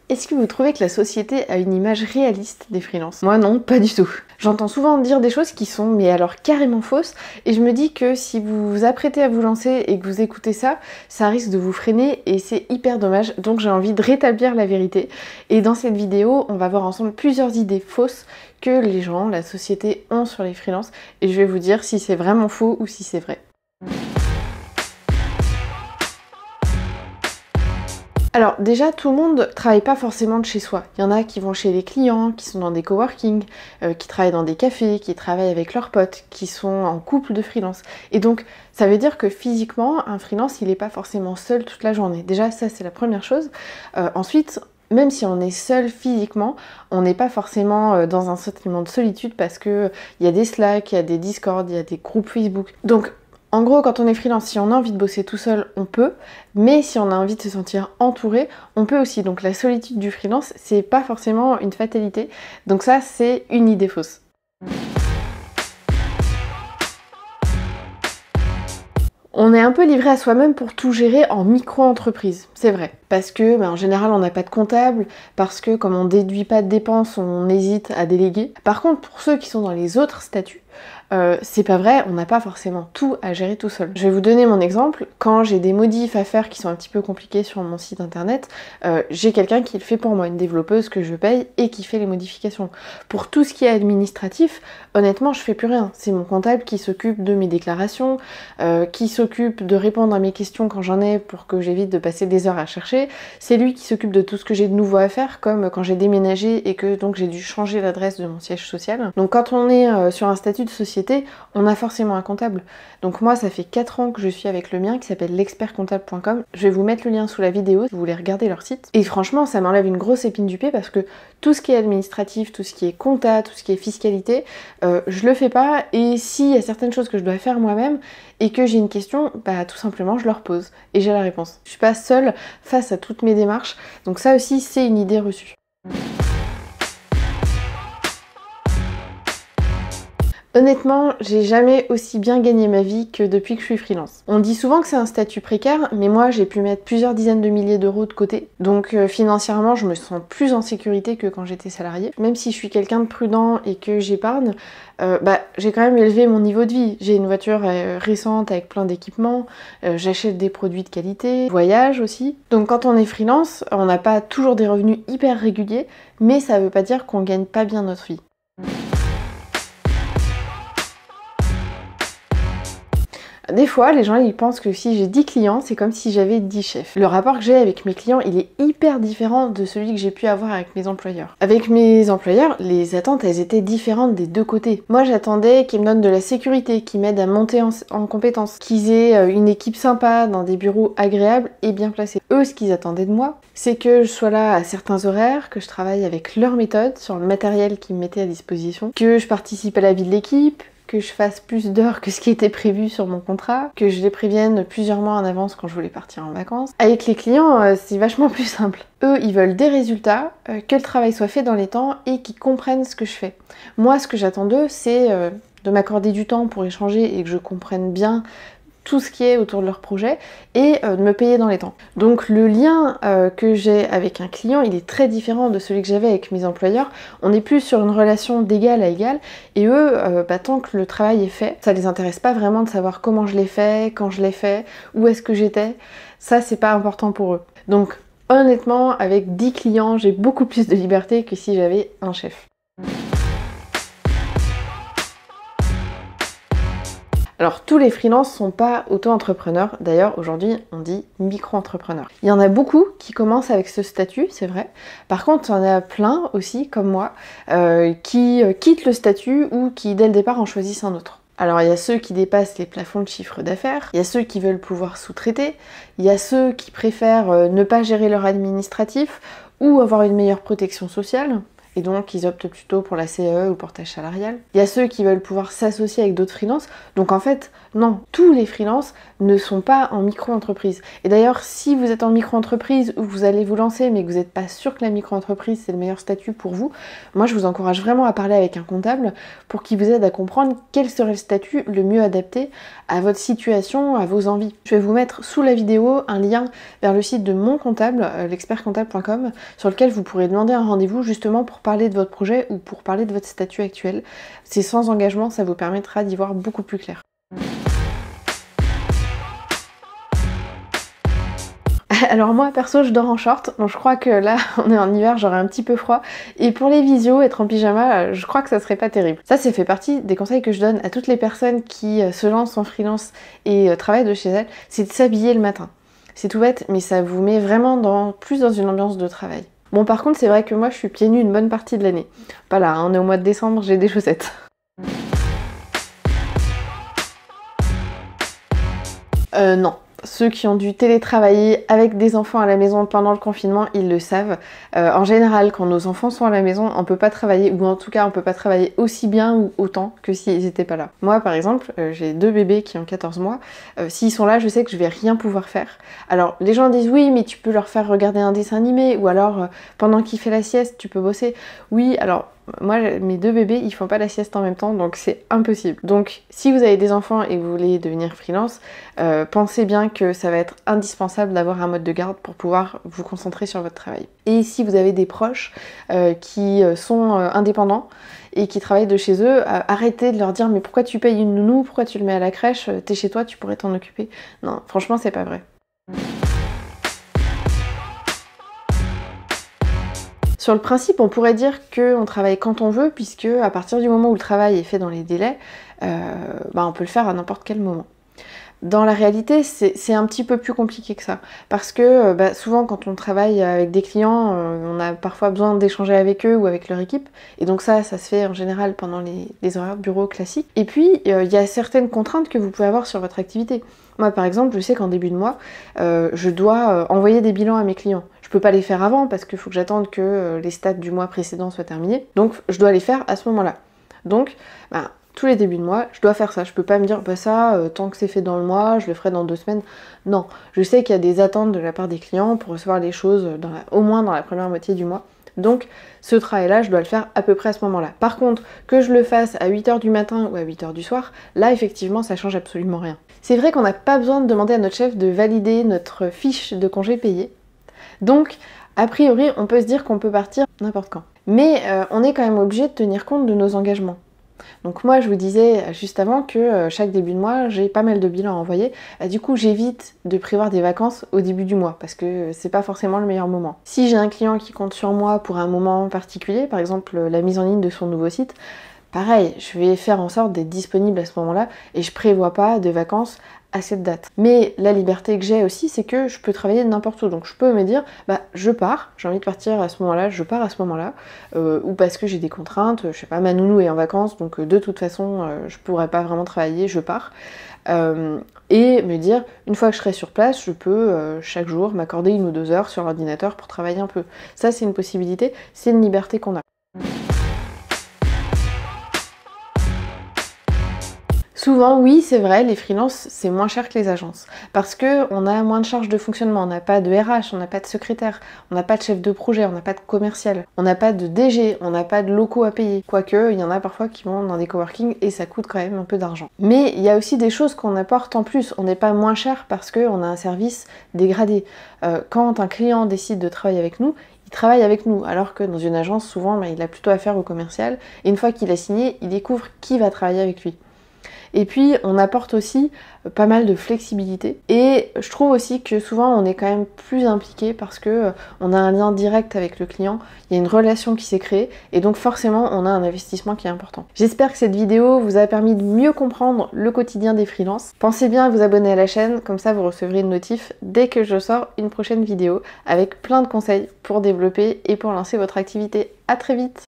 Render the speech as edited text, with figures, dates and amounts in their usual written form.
Est-ce que vous trouvez que la société a une image réaliste des freelances? Moi non, pas du tout. J'entends souvent dire des choses qui sont mais alors carrément fausses et je me dis que si vous vous apprêtez à vous lancer et que vous écoutez ça, ça risque de vous freiner et c'est hyper dommage. Donc j'ai envie de rétablir la vérité et dans cette vidéo, on va voir ensemble plusieurs idées fausses que les gens, la société ont sur les freelances et je vais vous dire si c'est vraiment faux ou si c'est vrai. Alors déjà, tout le monde travaille pas forcément de chez soi. Il y en a qui vont chez les clients, qui sont dans des coworking, qui travaillent dans des cafés, qui travaillent avec leurs potes, qui sont en couple de freelance. Et donc, ça veut dire que physiquement, un freelance, il n'est pas forcément seul toute la journée. Déjà, ça, c'est la première chose. Ensuite, même si on est seul physiquement, on n'est pas forcément dans un sentiment de solitude parce que il y a des Slack, il y a des Discord, il y a des groupes Facebook. Donc, en gros, quand on est freelance, si on a envie de bosser tout seul, on peut, mais si on a envie de se sentir entouré, on peut aussi. Donc la solitude du freelance, c'est pas forcément une fatalité. Donc ça, c'est une idée fausse. On est un peu livré à soi-même pour tout gérer en micro-entreprise, c'est vrai. Parce que, en général, on n'a pas de comptable, parce que comme on déduit pas de dépenses, on hésite à déléguer. Par contre, pour ceux qui sont dans les autres statuts, c'est pas vrai, on n'a pas forcément tout à gérer tout seul. Je vais vous donner mon exemple. Quand j'ai des modifs à faire qui sont un petit peu compliqués sur mon site internet, j'ai quelqu'un qui le fait pour moi, une développeuse que je paye et qui fait les modifications. Pour tout ce qui est administratif, honnêtement, je fais plus rien. C'est mon comptable qui s'occupe de mes déclarations, qui s'occupe de répondre à mes questions quand j'en ai pour que j'évite de passer des heures à chercher. C'est lui qui s'occupe de tout ce que j'ai de nouveau à faire, comme quand j'ai déménagé et que donc j'ai dû changer l'adresse de mon siège social. Donc quand on est sur un statut de société, on a forcément un comptable. Donc moi, ça fait 4 ans que je suis avec le mien qui s'appelle l'expertcomptable.com. Je vais vous mettre le lien sous la vidéo si vous voulez regarder leur site. Et franchement, ça m'enlève une grosse épine du pied parce que tout ce qui est administratif, tout ce qui est compta, tout ce qui est fiscalité, je le fais pas. Et s'il y a certaines choses que je dois faire moi-même et que j'ai une question, tout simplement, je leur pose et j'ai la réponse. Je suis pas seule face à toutes mes démarches. Donc ça aussi, c'est une idée reçue. Honnêtement, j'ai jamais aussi bien gagné ma vie que depuis que je suis freelance. On dit souvent que c'est un statut précaire, mais moi j'ai pu mettre plusieurs dizaines de milliers d'euros de côté. Donc financièrement, je me sens plus en sécurité que quand j'étais salariée. Même si je suis quelqu'un de prudent et que j'épargne, j'ai quand même élevé mon niveau de vie. J'ai une voiture récente avec plein d'équipements, j'achète des produits de qualité, voyage aussi. Donc quand on est freelance, on n'a pas toujours des revenus hyper réguliers, mais ça veut pas dire qu'on gagne pas bien notre vie. Des fois, les gens ils pensent que si j'ai 10 clients, c'est comme si j'avais 10 chefs. Le rapport que j'ai avec mes clients, il est hyper différent de celui que j'ai pu avoir avec mes employeurs. Avec mes employeurs, les attentes, elles étaient différentes des deux côtés. Moi, j'attendais qu'ils me donnent de la sécurité, qu'ils m'aident à monter en compétences, qu'ils aient une équipe sympa, dans des bureaux agréables et bien placés. Eux, ce qu'ils attendaient de moi, c'est que je sois là à certains horaires, que je travaille avec leur méthode, sur le matériel qu'ils me mettaient à disposition, que je participe à la vie de l'équipe, que je fasse plus d'heures que ce qui était prévu sur mon contrat, que je les prévienne plusieurs mois en avance quand je voulais partir en vacances. Avec les clients, c'est vachement plus simple. Eux, ils veulent des résultats, que le travail soit fait dans les temps et qu'ils comprennent ce que je fais. Moi, ce que j'attends d'eux, c'est de m'accorder du temps pour échanger et que je comprenne bien tout ce qui est autour de leur projet et de me payer dans les temps. Donc le lien que j'ai avec un client, il est très différent de celui que j'avais avec mes employeurs. On est plus sur une relation d'égal à égal et eux, tant que le travail est fait, ça les intéresse pas vraiment de savoir comment je l'ai fait, quand je l'ai fait, où est-ce que j'étais. Ça, c'est pas important pour eux. Donc honnêtement, avec 10 clients, j'ai beaucoup plus de liberté que si j'avais un chef. Alors tous les freelances sont pas auto-entrepreneurs, d'ailleurs aujourd'hui on dit micro-entrepreneurs. Il y en a beaucoup qui commencent avec ce statut, c'est vrai. Par contre il y en a plein aussi, comme moi, qui quittent le statut ou qui dès le départ en choisissent un autre. Alors il y a ceux qui dépassent les plafonds de chiffre d'affaires, il y a ceux qui veulent pouvoir sous-traiter, il y a ceux qui préfèrent ne pas gérer leur administratif ou avoir une meilleure protection sociale. et donc ils optent plutôt pour la CAE ou le portage salarial. Il y a ceux qui veulent pouvoir s'associer avec d'autres freelances. Donc en fait, non, tous les freelances ne sont pas en micro-entreprise. Et d'ailleurs, si vous êtes en micro-entreprise ou vous allez vous lancer mais que vous n'êtes pas sûr que la micro-entreprise c'est le meilleur statut pour vous, moi je vous encourage vraiment à parler avec un comptable pour qu'il vous aide à comprendre quel serait le statut le mieux adapté à votre situation, à vos envies. Je vais vous mettre sous la vidéo un lien vers le site de mon comptable, l'expertcomptable.com, sur lequel vous pourrez demander un rendez-vous justement pour parler de votre projet ou pour parler de votre statut actuel. C'est sans engagement, ça vous permettra d'y voir beaucoup plus clair. Alors moi perso je dors en short, donc je crois que là on est en hiver, j'aurai un petit peu froid, et pour les visios, être en pyjama, je crois que ça serait pas terrible. Ça fait partie des conseils que je donne à toutes les personnes qui se lancent en freelance et travaillent de chez elles, c'est de s'habiller le matin. C'est tout bête, mais ça vous met vraiment plus dans une ambiance de travail. Bon par contre c'est vrai que moi je suis pieds nus une bonne partie de l'année. Pas là, on est au mois de décembre, j'ai des chaussettes. Non. Ceux qui ont dû télétravailler avec des enfants à la maison pendant le confinement, ils le savent. En général, quand nos enfants sont à la maison, on peut pas travailler, ou en tout cas on peut pas travailler aussi bien ou autant que s'ils étaient pas là. Moi par exemple, j'ai 2 bébés qui ont 14 mois. S'ils sont là, je sais que je vais rien pouvoir faire. Alors les gens disent oui, mais tu peux leur faire regarder un dessin animé, ou alors pendant qu'il fait la sieste, tu peux bosser. Oui, alors moi, mes 2 bébés, ils font pas la sieste en même temps, donc c'est impossible. Donc, si vous avez des enfants et que vous voulez devenir freelance, pensez bien que ça va être indispensable d'avoir un mode de garde pour pouvoir vous concentrer sur votre travail. Et si vous avez des proches qui sont indépendants et qui travaillent de chez eux, arrêtez de leur dire mais pourquoi tu payes une nounou, pourquoi tu le mets à la crèche, t'es chez toi, tu pourrais t'en occuper. Non, franchement, c'est pas vrai. Sur le principe, on pourrait dire qu'on travaille quand on veut, puisque à partir du moment où le travail est fait dans les délais, on peut le faire à n'importe quel moment. Dans la réalité, c'est un petit peu plus compliqué que ça, parce que souvent quand on travaille avec des clients, on a parfois besoin d'échanger avec eux ou avec leur équipe, et donc ça se fait en général pendant les horaires de bureau classiques. Et puis, il y a certaines contraintes que vous pouvez avoir sur votre activité. Moi par exemple, je sais qu'en début de mois, je dois envoyer des bilans à mes clients. Je peux pas les faire avant parce qu'il faut que j'attende que les stats du mois précédent soient terminés. Donc je dois les faire à ce moment-là. Donc tous les débuts de mois, je dois faire ça. Je peux pas me dire tant que c'est fait dans le mois, je le ferai dans 2 semaines. Non, je sais qu'il y a des attentes de la part des clients pour recevoir les choses au moins dans la première moitié du mois. Donc ce travail-là, je dois le faire à peu près à ce moment-là. Par contre, que je le fasse à 8h du matin ou à 8h du soir, là effectivement ça change absolument rien. C'est vrai qu'on n'a pas besoin de demander à notre chef de valider notre fiche de congé payé. Donc, a priori, on peut se dire qu'on peut partir n'importe quand. Mais on est quand même obligé de tenir compte de nos engagements. Donc moi, je vous disais juste avant que chaque début de mois, j'ai pas mal de bilans à envoyer. Du coup, j'évite de prévoir des vacances au début du mois, parce que c'est pas forcément le meilleur moment. Si j'ai un client qui compte sur moi pour un moment particulier, par exemple la mise en ligne de son nouveau site, pareil, je vais faire en sorte d'être disponible à ce moment-là, et je prévois pas de vacances à cette date. Mais la liberté que j'ai aussi, c'est que je peux travailler de n'importe où. Donc je peux me dire, je pars, j'ai envie de partir à ce moment-là, je pars à ce moment-là, ou parce que j'ai des contraintes, je sais pas, ma nounou est en vacances, donc de toute façon, je pourrais pas vraiment travailler, je pars. Et me dire, une fois que je serai sur place, je peux chaque jour m'accorder 1 ou 2 heures sur l'ordinateur pour travailler un peu. Ça, c'est une possibilité, c'est une liberté qu'on a. Souvent, oui, c'est vrai, les freelances, c'est moins cher que les agences. Parce qu'on a moins de charges de fonctionnement, on n'a pas de RH, on n'a pas de secrétaire, on n'a pas de chef de projet, on n'a pas de commercial, on n'a pas de DG, on n'a pas de locaux à payer. Quoique, il y en a parfois qui vont dans des coworking et ça coûte quand même un peu d'argent. Mais il y a aussi des choses qu'on apporte en plus. On n'est pas moins cher parce qu'on a un service dégradé. Quand un client décide de travailler avec nous, il travaille avec nous, alors que dans une agence, souvent, il a plutôt affaire au commercial. Et une fois qu'il a signé, il découvre qui va travailler avec lui. Et puis on apporte aussi pas mal de flexibilité. Et je trouve aussi que souvent on est quand même plus impliqué parce que on a un lien direct avec le client, il y a une relation qui s'est créée et donc forcément on a un investissement qui est important. J'espère que cette vidéo vous a permis de mieux comprendre le quotidien des freelances. Pensez bien à vous abonner à la chaîne, comme ça vous recevrez une notif dès que je sors une prochaine vidéo avec plein de conseils pour développer et pour lancer votre activité. À très vite!